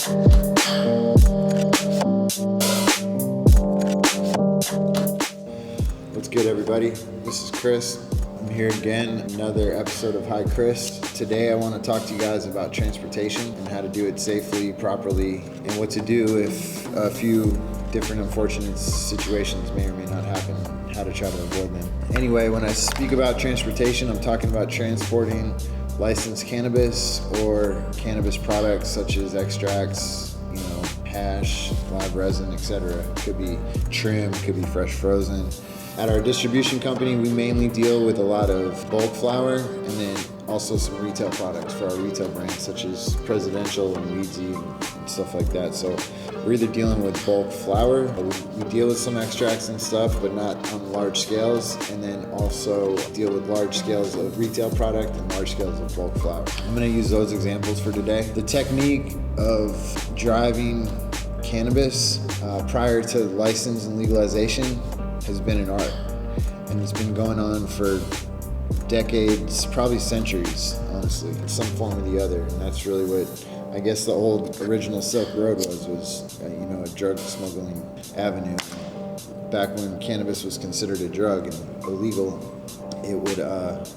What's good, everybody? This is Chris. I'm here again, another episode of Hi Chris. Today I want to talk to you guys about transportation and how to do it safely, properly, and what to do if a few different unfortunate situations may or may not happen, and how to try to avoid them. Anyway, when I speak about transportation, I'm talking about transporting licensed cannabis or cannabis products such as extracts, hash, live resin, etc. Could be trim, could be fresh frozen. At our distribution company, we mainly deal with a lot of bulk flower and then also some retail products for our retail brands such as Presidential and Weedsy and stuff like that. So we're either dealing with bulk flower, we deal with some extracts and stuff, but not on large scales, and then also deal with large scales of retail product and large scales of bulk flower. I'm gonna use those examples for today. The technique of driving cannabis prior to license and legalization has been an art, and it's been going on for decades, probably centuries, honestly, in some form or the other. And that's really what I guess the old original Silk Road was a drug smuggling avenue. Back when cannabis was considered a drug and illegal, it would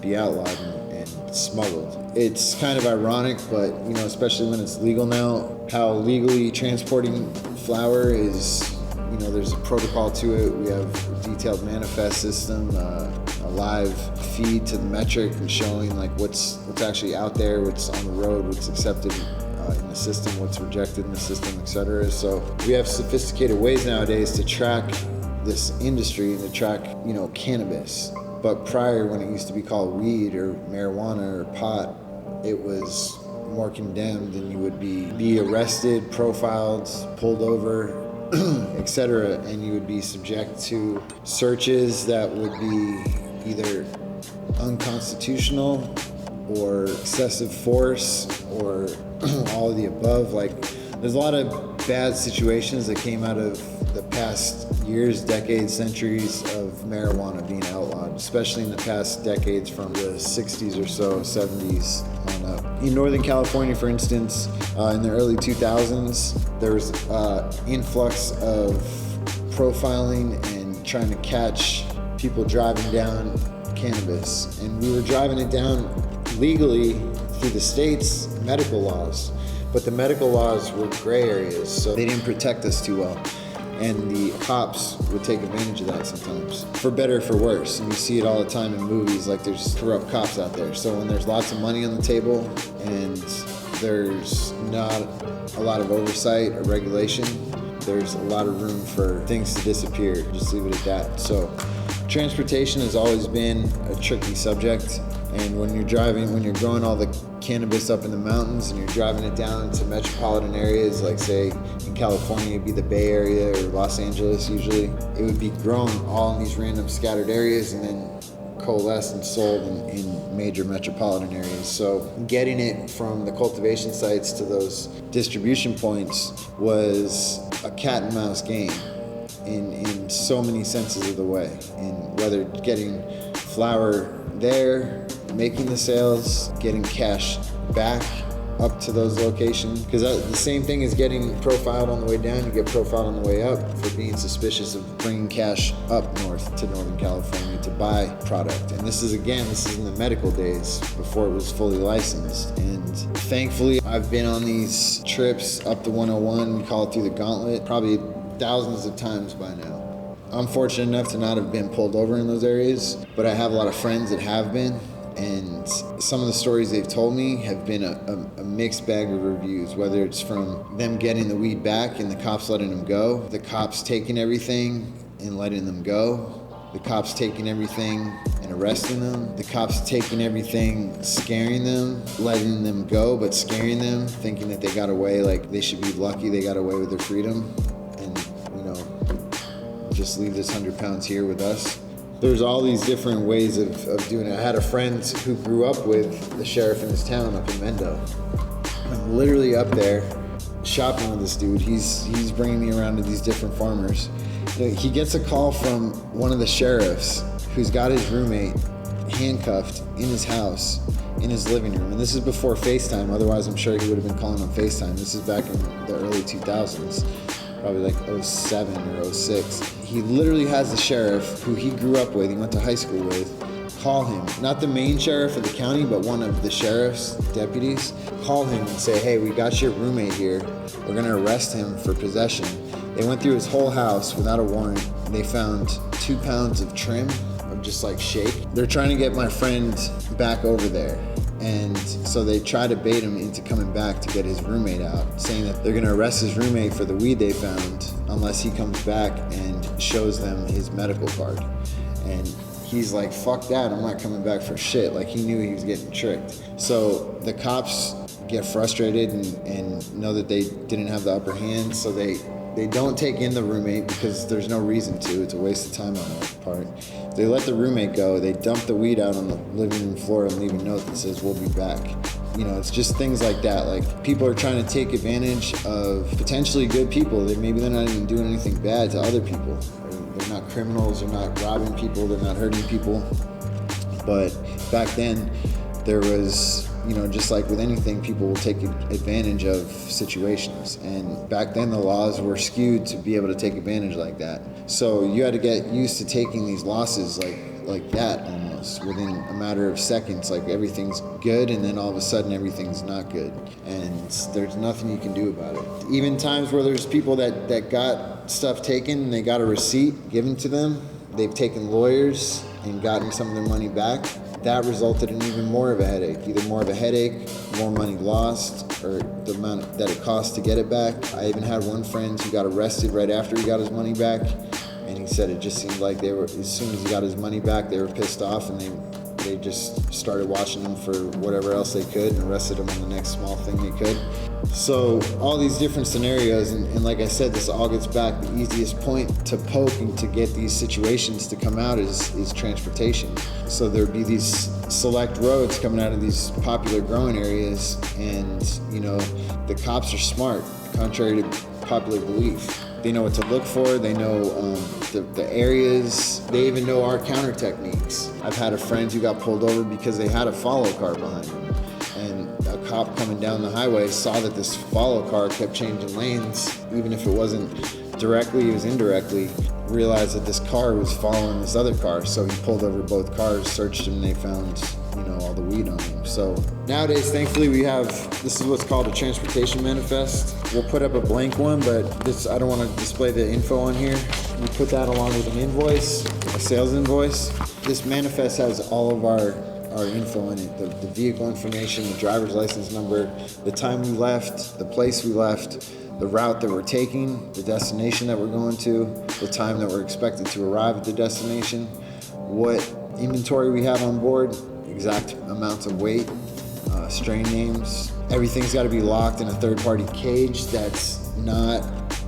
be outlawed and smuggled. It's kind of ironic, but especially when it's legal now, how legally transporting flower is. There's a protocol to it. We have a detailed manifest system, a live feed to the metric and showing like what's actually out there, what's on the road, what's accepted in the system, what's rejected in the system, etc. So we have sophisticated ways nowadays to track this industry and to track, cannabis. But prior, when it used to be called weed or marijuana or pot, it was more condemned, and you would be arrested, profiled, pulled over, etc., and you would be subject to searches that would be either unconstitutional or excessive force or all of the above. Like, there's a lot of bad situations that came out of the past years, decades, centuries of marijuana being outlawed, especially in the past decades from the 60s or so, 70s on up. In Northern California, for instance, in the early 2000s, there was influx of profiling and trying to catch people driving down cannabis. And we were driving it down legally through the state's medical laws. But the medical laws were gray areas, so they didn't protect us too well. And the cops would take advantage of that sometimes, for better or for worse. And you see it all the time in movies, like there's corrupt cops out there. So when there's lots of money on the table and there's not a lot of oversight or regulation, there's a lot of room for things to disappear. Just leave it at that. So transportation has always been a tricky subject. And when you're growing all the cannabis up in the mountains and you're driving it down to metropolitan areas, like say in California, it'd be the Bay Area or Los Angeles usually, it would be grown all in these random scattered areas and then coalesced and sold in major metropolitan areas. So getting it from the cultivation sites to those distribution points was a cat and mouse game in so many senses of the way. And whether getting flower there, making the sales, getting cash back up to those locations. Because the same thing as getting profiled on the way down, you get profiled on the way up for being suspicious of bringing cash up north to Northern California to buy product. And this is in the medical days before it was fully licensed. And thankfully, I've been on these trips up the 101, we call it through the gauntlet, probably thousands of times by now. I'm fortunate enough to not have been pulled over in those areas, but I have a lot of friends that have been. And some of the stories they've told me have been a mixed bag of reviews, whether it's from them getting the weed back and the cops letting them go, the cops taking everything and letting them go, the cops taking everything and arresting them, the cops taking everything, scaring them, letting them go, but scaring them, thinking that they got away, like they should be lucky they got away with their freedom, and just leave this 100 pounds here with us. There's all these different ways of doing it. I had a friend who grew up with the sheriff in his town up in Mendo. I'm literally up there shopping with this dude. He's bringing me around to these different farmers. He gets a call from one of the sheriffs who's got his roommate handcuffed in his house in his living room. And this is before FaceTime. Otherwise, I'm sure he would have been calling on FaceTime. This is back in the early 2000s, probably like 07 or 06. He literally has the sheriff who he grew up with, he went to high school with, call him, not the main sheriff of the county, but one of the sheriff's deputies, call him and say, hey, we got your roommate here. We're gonna arrest him for possession. They went through his whole house without a warrant. They found 2 pounds of trim, of just like shake. They're trying to get my friend back over there. And so they try to bait him into coming back to get his roommate out, saying that they're gonna arrest his roommate for the weed they found unless he comes back and shows them his medical card. And he's like, fuck that, I'm not coming back for shit. Like, he knew he was getting tricked. So the cops get frustrated and know that they didn't have the upper hand, so they don't take in the roommate because there's no reason to. It's a waste of time on their part. They let the roommate go. They dump the weed out on the living room floor and leave a note that says, we'll be back. You know, it's just things like that. Like, people are trying to take advantage of potentially good people. Maybe they're not even doing anything bad to other people. They're not criminals, they're not robbing people, they're not hurting people. But back then, there was, you know, just like with anything, people will take advantage of situations. And back then the laws were skewed to be able to take advantage like that. So you had to get used to taking these losses like that almost within a matter of seconds. Like, everything's good and then all of a sudden everything's not good. And there's nothing you can do about it. Even times where there's people that got stuff taken and they got a receipt given to them, they've taken lawyers and gotten some of their money back. That resulted in even more of a headache, either more of a headache, more money lost, or the amount that it cost to get it back. I even had one friend who got arrested right after he got his money back, and he said it just seemed like they were, as soon as he got his money back, they were pissed off, and they just started watching him for whatever else they could and arrested him on the next small thing they could. So all these different scenarios, and like I said, this all gets back, the easiest point to poke and to get these situations to come out is transportation. So there'd be these select roads coming out of these popular growing areas, and you know, the cops are smart, contrary to popular belief. They know what to look for, they know the areas, they even know our counter techniques. I've had a friend who got pulled over because they had a follow car behind them. And a cop coming down the highway saw that this follow car kept changing lanes, even if it wasn't directly, it was indirectly, realized that this car was following this other car. So he pulled over both cars, searched them, and they found, you know, all the weed on them. So nowadays, thankfully, we have, this is what's called a transportation manifest. We'll put up a blank one, but this, I don't want to display the info on here. We put that along with an invoice, a sales invoice. This manifest has all of our info in it, the vehicle information, the driver's license number, the time we left, the place we left, the route that we're taking, the destination that we're going to, the time that we're expected to arrive at the destination, what inventory we have on board, exact amounts of weight, strain names. Everything's got to be locked in a third-party cage that's not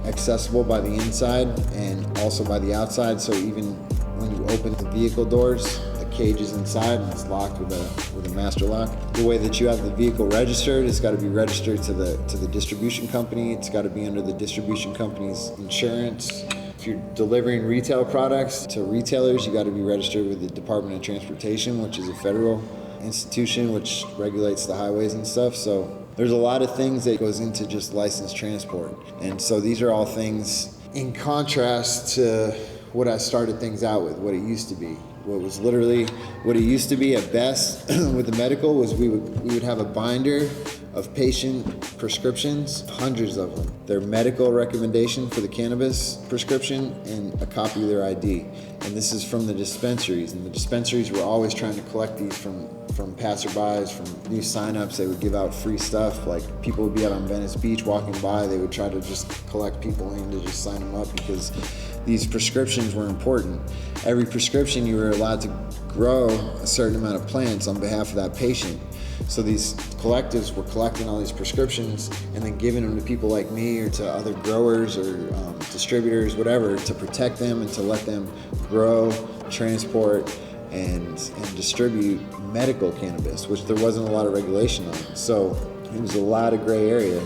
accessible by the inside and also by the outside. So even when you open the vehicle doors, cage is inside and it's locked with a master lock. The way that you have the vehicle registered, it's got to be registered to the distribution company. It's got to be under the distribution company's insurance. If you're delivering retail products to retailers, you got to be registered with the Department of Transportation, which is a federal institution which regulates the highways and stuff. So there's a lot of things that goes into just licensed transport. And so these are all things in contrast to what I started things out with, what it used to be. What it used to be at best with the medical was we would have a binder of patient prescriptions, hundreds of them, their medical recommendation for the cannabis prescription, and a copy of their ID. And this is from the dispensaries, and the dispensaries were always trying to collect these from passerbys, from new signups. They would give out free stuff. Like, people would be out on Venice Beach walking by, they would try to just collect people in to just sign them up because these prescriptions were important. Every prescription, you were allowed to grow a certain amount of plants on behalf of that patient. So these collectives were collecting all these prescriptions and then giving them to people like me or to other growers or distributors, whatever, to protect them and to let them grow, transport, and distribute medical cannabis, which there wasn't a lot of regulation on. So it was a lot of gray area.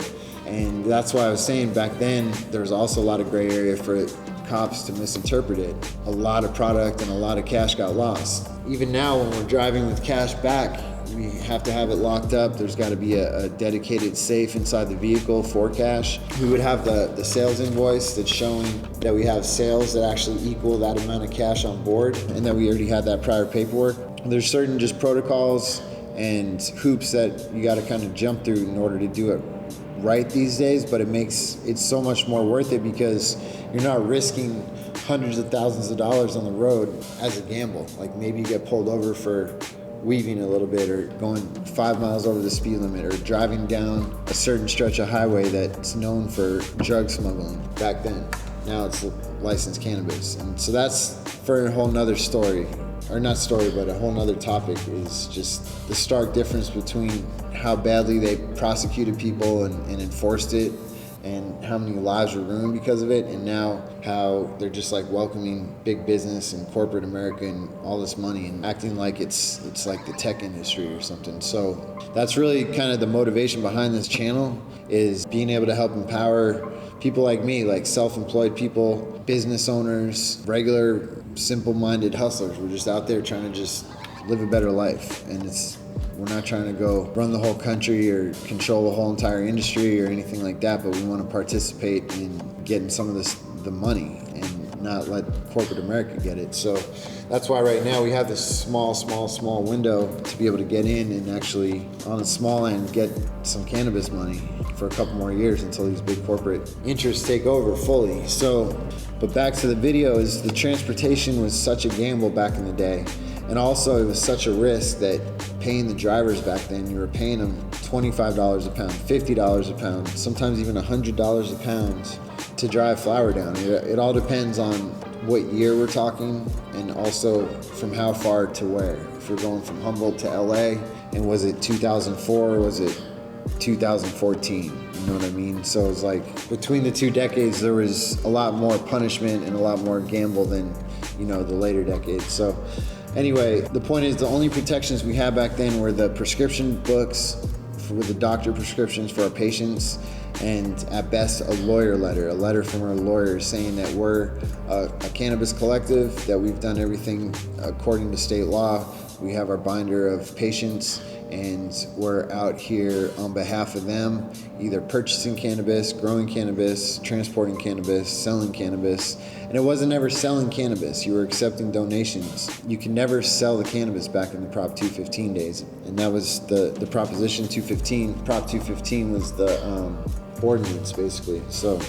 And that's why I was saying back then, there was also a lot of gray area for cops to misinterpret it. A lot of product and a lot of cash got lost. Even now, when we're driving with cash back, We have to have it locked up. There's got to be a dedicated safe inside the vehicle for cash. We would have the sales invoice that's showing that we have sales that actually equal that amount of cash on board, and that we already had that prior paperwork. There's certain just protocols and hoops that you got to kind of jump through in order to do it right these days, but it makes it so much more worth it because you're not risking hundreds of thousands of dollars on the road as a gamble. Like maybe you get pulled over for weaving a little bit, or going 5 miles over the speed limit, or driving down a certain stretch of highway that's known for drug smuggling back then. Now it's licensed cannabis. And so that's for a whole nother story, or not story, but a whole nother topic, is just the stark difference between how badly they prosecuted people and enforced it, and how many lives were ruined because of it, and now how they're just like welcoming big business and corporate America and all this money and acting like it's like the tech industry or something. So that's really kind of the motivation behind this channel, is being able to help empower people like me, like self-employed people, business owners, regular simple-minded hustlers. We're just out there trying to just live a better life, and we're not trying to go run the whole country or control the whole entire industry or anything like that, but we want to participate in getting some of the money and not let corporate America get it. So that's why right now we have this small window to be able to get in and actually, on a small end, get some cannabis money for a couple more years until these big corporate interests take over fully. So, but back to the video, is the transportation was such a gamble back in the day. And also it was such a risk that paying the drivers back then, you were paying them $25 a pound, $50 a pound, sometimes even $100 a pound to drive flower down. It all depends on what year we're talking, and also from how far to where. If we're going from Humboldt to LA, and was it 2004 or was it 2014? You know what I mean? So it's like between the 2 decades, there was a lot more punishment and a lot more gamble than, you know, the later decades. So anyway, the point is, the only protections we had back then were the prescription books with the doctor prescriptions for our patients, and at best a letter from our lawyers saying that we're a cannabis collective, that we've done everything according to state law. We have our binder of patients, and we're out here on behalf of them, either purchasing cannabis, growing cannabis, transporting cannabis, selling cannabis. And it wasn't ever selling cannabis, you were accepting donations. You can never sell the cannabis back in the Prop 215 days. And that was the Proposition 215. Prop 215 was the ordinance, basically. So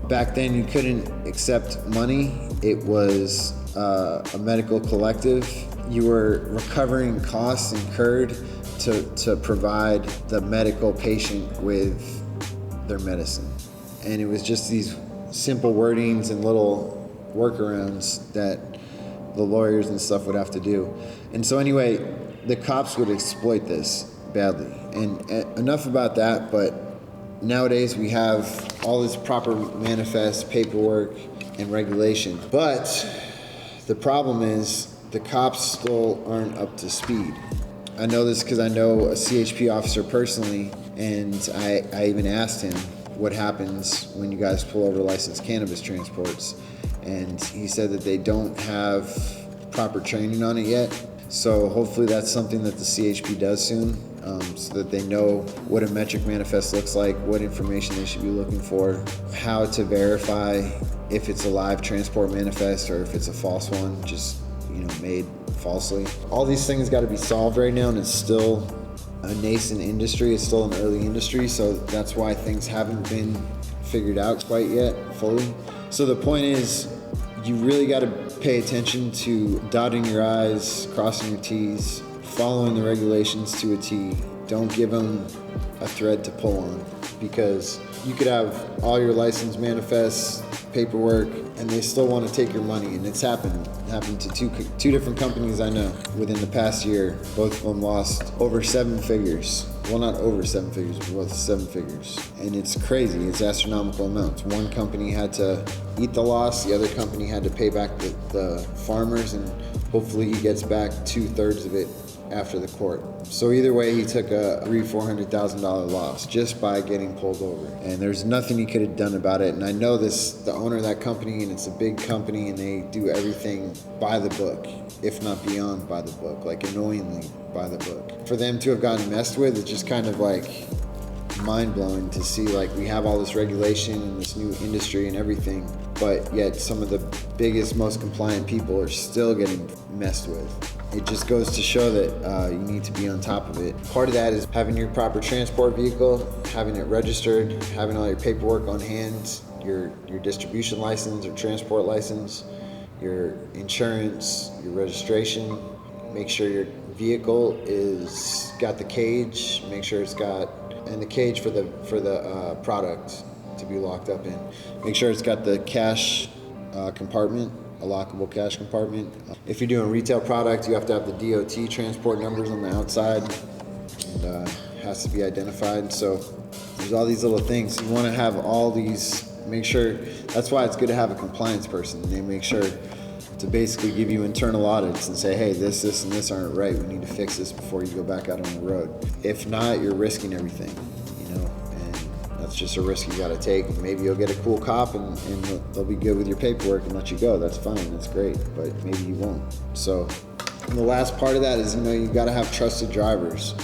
back then you couldn't accept money. It was a medical collective. You were recovering costs incurred to provide the medical patient with their medicine. And it was just these simple wordings and little workarounds that the lawyers and stuff would have to do. And so anyway, the cops would exploit this badly. And enough about that, but nowadays we have all this proper manifest paperwork and regulation. But the problem is the cops still aren't up to speed. I know this because I know a CHP officer personally, and I even asked him what happens when you guys pull over licensed cannabis transports. And he said that they don't have proper training on it yet. So hopefully that's something that the CHP does soon, so that they know what a metric manifest looks like, what information they should be looking for, how to verify if it's a live transport manifest or if it's a false one, just, you know, made falsely. All these things got to be solved right now, and it's still a nascent industry. It's still an early industry, so that's why things haven't been figured out quite yet fully. So the point is, you really got to pay attention to dotting your I's, crossing your T's, following the regulations to a T. Don't give them a thread to pull on, because you could have all your license manifests, paperwork, and they still want to take your money. And it's happened to two different companies I know within the past year. Both of them lost over 7 figures. Well, not over 7 figures, but both 7 figures. And it's crazy. It's astronomical amounts. One company had to eat the loss. The other company had to pay back the farmers, and hopefully he gets back 2/3 of it after the court. So either way, he took a $400,000 loss just by getting pulled over. And there's nothing he could have done about it. And I know the owner of that company, and it's a big company, and they do everything by the book, if not beyond by the book, like annoyingly by the book. For them to have gotten messed with, it's just kind of like mind-blowing to see, like, we have all this regulation and this new industry and everything, but yet some of the biggest, most compliant people are still getting messed with. It just goes to show that you need to be on top of it. Part of that is having your proper transport vehicle, having it registered, having all your paperwork on hand, your distribution license or transport license, your insurance, your registration. Make sure your vehicle is got the cage, make sure it's got, and the cage for the product to be locked up in. Make sure it's got the cash compartment, a lockable cash compartment. If you're doing retail product, you have to have the DOT transport numbers on the outside, and has to be identified. So there's all these little things. You want to have all these, make sure, that's why it's good to have a compliance person. They make sure to basically give you internal audits and say, hey, this, and this aren't right. We need to fix this before you go back out on the road. If not, you're risking everything, and that's just a risk you got to take. Maybe you'll get a cool cop and they'll be good with your paperwork and let you go. That's fine, that's great, but maybe you won't. So the last part of that is, you got to have trusted drivers.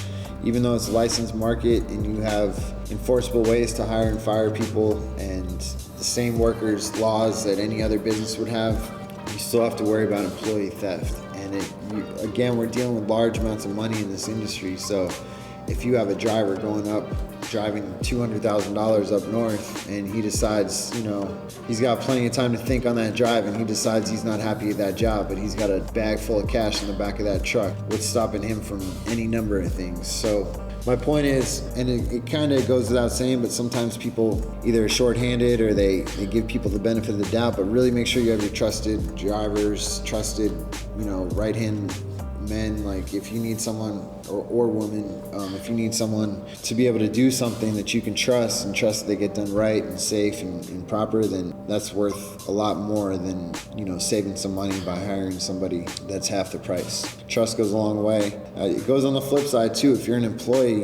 Even though it's a licensed market and you have enforceable ways to hire and fire people and the same workers' laws that any other business would have, you still have to worry about employee theft. And again, we're dealing with large amounts of money in this industry. So if you have a driver driving $200,000 up north, and he decides, he's got plenty of time to think on that drive, and he decides he's not happy at that job, but he's got a bag full of cash in the back of that truck, what's stopping him from any number of things? So my point is, and it kind of goes without saying, but sometimes people either are shorthanded or they give people the benefit of the doubt, but really make sure you have your trusted drivers, trusted, right-hand men. Like, if you need someone or woman, if you need someone to be able to do something that you can trust and trust that they get done right and safe and proper, then that's worth a lot more than, saving some money by hiring somebody that's half the price. Trust goes a long way. It goes on the flip side too. If you're an employee,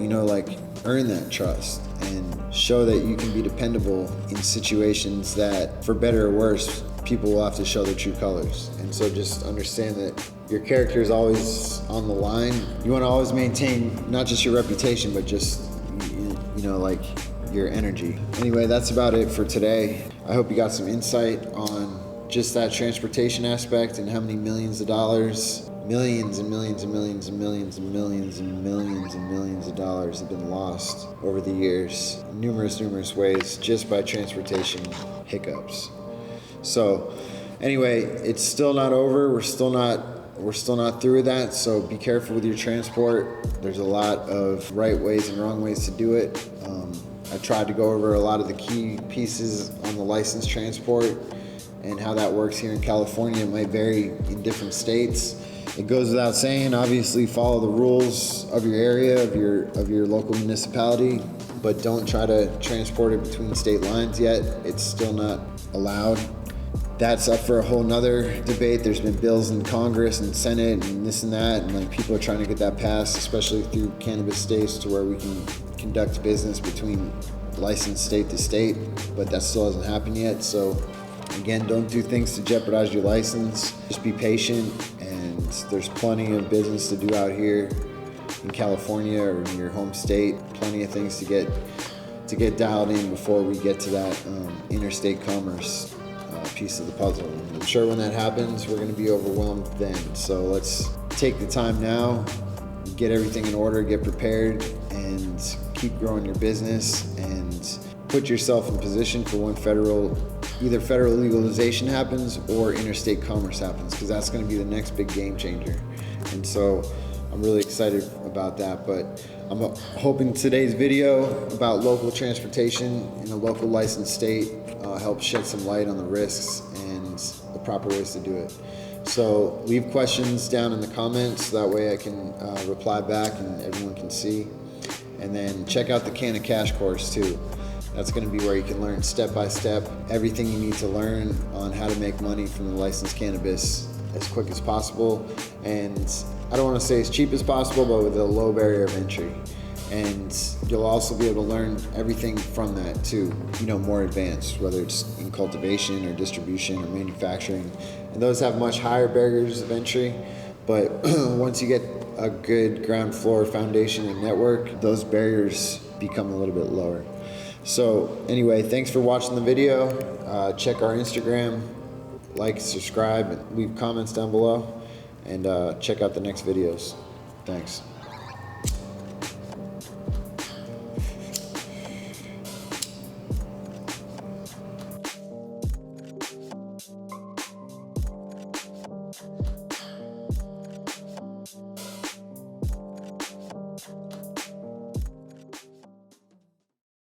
earn that trust and show that you can be dependable in situations that, for better or worse, people will have to show their true colors. And so just understand that your character is always on the line. You want to always maintain not just your reputation, but just, your energy. Anyway, that's about it for today. I hope you got some insight on just that transportation aspect and how many millions of dollars, millions and millions and millions and millions and millions and millions and millions of dollars have been lost over the years, numerous ways, just by transportation hiccups. So anyway, it's still not over. We're still not through with that. So be careful with your transport. There's a lot of right ways and wrong ways to do it. I tried to go over a lot of the key pieces on the licensed transport and how that works here in California. It might vary in different states. It goes without saying, obviously follow the rules of your area, of your local municipality, but don't try to transport it between state lines yet. It's still not allowed. That's up for a whole nother debate. There's been bills in Congress and Senate and this and that, and people are trying to get that passed, especially through cannabis states, to where we can conduct business between licensed state to state, but that still hasn't happened yet. So again, don't do things to jeopardize your license. Just be patient, and there's plenty of business to do out here in California or in your home state. Plenty of things to get dialed in before we get to that interstate commerce piece of the puzzle. And I'm sure when that happens, we're going to be overwhelmed then. So let's take the time now, get everything in order, get prepared, and keep growing your business and put yourself in position for when either federal legalization happens or interstate commerce happens, because that's going to be the next big game changer. And so I'm really excited about that. But I'm hoping today's video about local transportation in a local licensed state helps shed some light on the risks and the proper ways to do it. So leave questions down in the comments, so that way I can reply back and everyone can see. And then check out the Can of Cash course too. That's going to be where you can learn step by step everything you need to learn on how to make money from the licensed cannabis as quick as possible. And I don't want to say as cheap as possible, but with a low barrier of entry. And you'll also be able to learn everything from that too, more advanced, whether it's in cultivation or distribution or manufacturing. And those have much higher barriers of entry, but once you get a good ground floor foundation and network, those barriers become a little bit lower. So anyway, thanks for watching the video. Check our Instagram, like, subscribe, leave comments down below, and check out the next videos. Thanks.